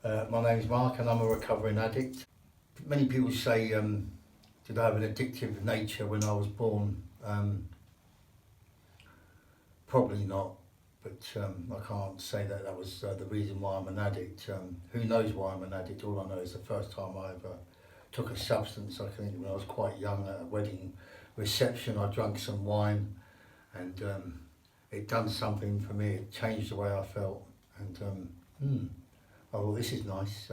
My name's Mark and I'm a recovering addict. Many people say, did I have an addictive nature when I was born? Probably not, but I can't say that was the reason why I'm an addict. Who knows why I'm an addict? All I know is the first time I ever took a substance, I think when I was quite young at a wedding reception, I drank some wine and it done something for me. It changed the way I felt and I thought, this is nice.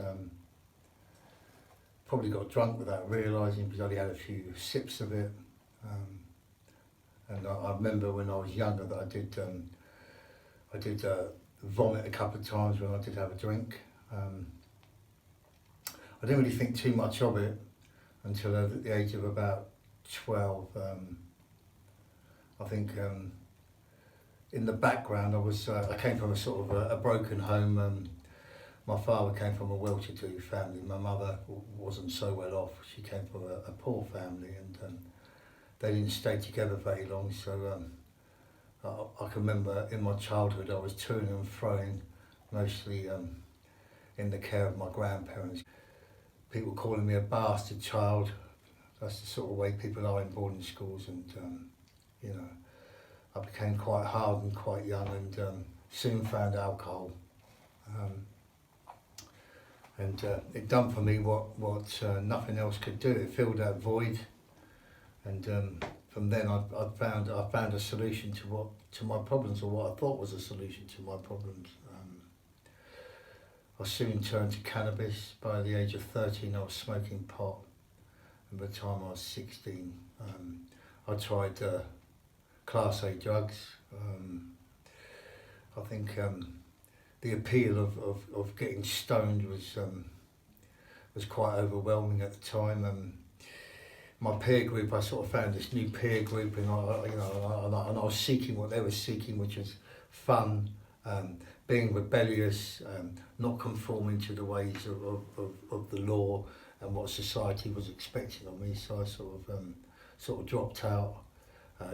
Probably got drunk without realising because I only had a few sips of it. And I remember when I was younger that I did vomit a couple of times when I did have a drink. I didn't really think too much of it until at the age of about 12. I think in the background I came from a sort of a broken home. My father came from a well-to-do family. My mother wasn't so well off. She came from a poor family and they didn't stay together very long. So I can remember in my childhood I was toing and froing, mostly in the care of my grandparents. People calling me a bastard child. That's the sort of way people are in boarding schools, and you know, I became quite hardened quite young and soon found alcohol. And it done for me what nothing else could do. It filled that void, and from then I found a solution to my problems, or what I thought was a solution to my problems. I soon turned to cannabis. By the age of 13, I was smoking pot, and by the time I was 16, I tried Class A drugs. I think the appeal of getting stoned was quite overwhelming at the time. My peer group, I sort of found this new peer group, and I was seeking what they were seeking, which was fun, being rebellious, not conforming to the ways of the law and what society was expecting of me. So I sort of dropped out,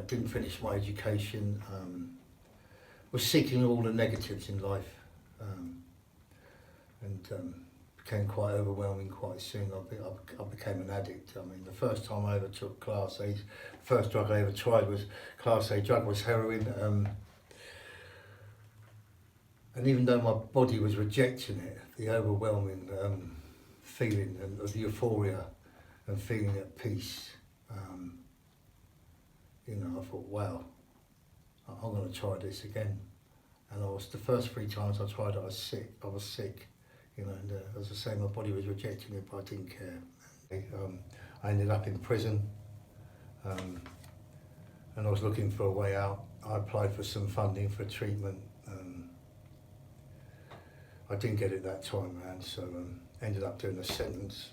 didn't finish my education, was seeking all the negatives in life. And became quite overwhelming quite soon. I became an addict. I mean, the first time I ever took Class A, first drug I ever tried was Class A drug was heroin. And even though my body was rejecting it, the overwhelming feeling of euphoria and feeling at peace, I thought, wow, I'm going to try this again. And the first 3 times I tried it, I was sick, and as I say, my body was rejecting it, but I didn't care. I ended up in prison, and I was looking for a way out. I applied for some funding for treatment. I didn't get it that time around, so ended up doing a sentence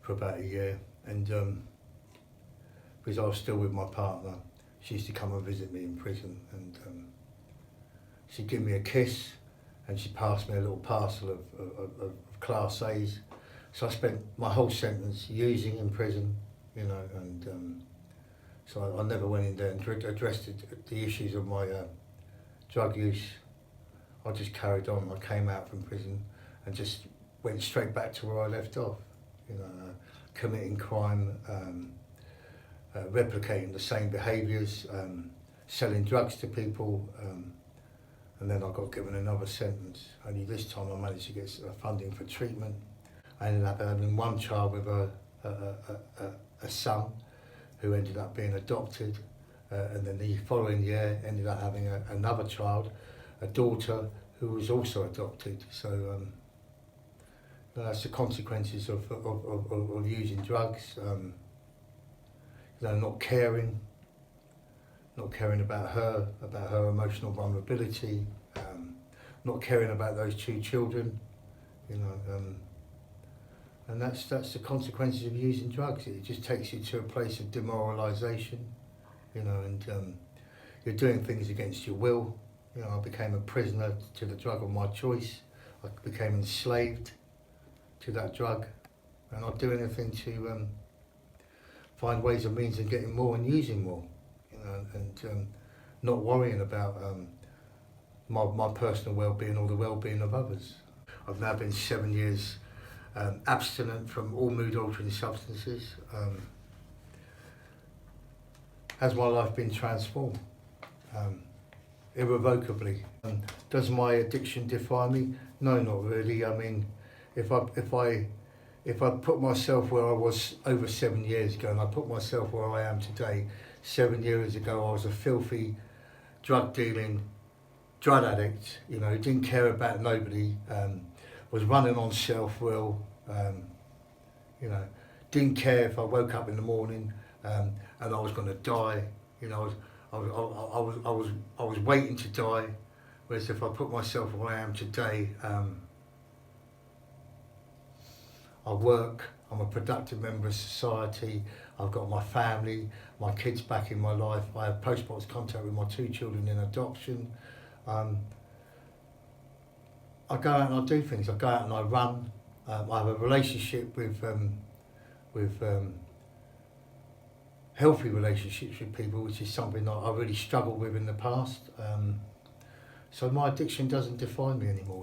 for about a year. And because I was still with my partner, she used to come and visit me in prison, and she'd give me a kiss and she passed me a little parcel of Class A's. So I spent my whole sentence using in prison, and so I never went in there and addressed the issues of my drug use. I just carried on. I came out from prison and just went straight back to where I left off, committing crime, replicating the same behaviours, selling drugs to people, and then I got given another sentence. Only this time I managed to get funding for treatment. I ended up having one child with a son who ended up being adopted, and then the following year ended up having another child, a daughter who was also adopted. So that's the consequences of using drugs. Not caring about her emotional vulnerability, not caring about those 2 children, and that's the consequences of using drugs. It just takes you to a place of demoralisation, and you're doing things against your will. I became a prisoner to the drug of my choice. I became enslaved to that drug, and I'd do anything to find ways and means of getting more and using more, and not worrying about my personal well-being or the well-being of others. I've now been 7 years abstinent from all mood-altering substances. Has my life been transformed? Irrevocably. Does my addiction define me? No, not really. I mean, if I put myself where I was over 7 years ago, and I put myself where I am today, 7 years ago I was a filthy, drug-dealing, drug addict, you know, didn't care about nobody, was running on self-will, you know, didn't care if I woke up in the morning and I was going to die, you know, I was waiting to die. Whereas if I put myself where I am today, I work, I'm a productive member of society, I've got my family, my kids back in my life, I have post-box contact with my 2 children in adoption. I go out and I do things, I go out and I run, I have a relationship with healthy relationships with people, which is something that I really struggled with in the past. So my addiction doesn't define me anymore.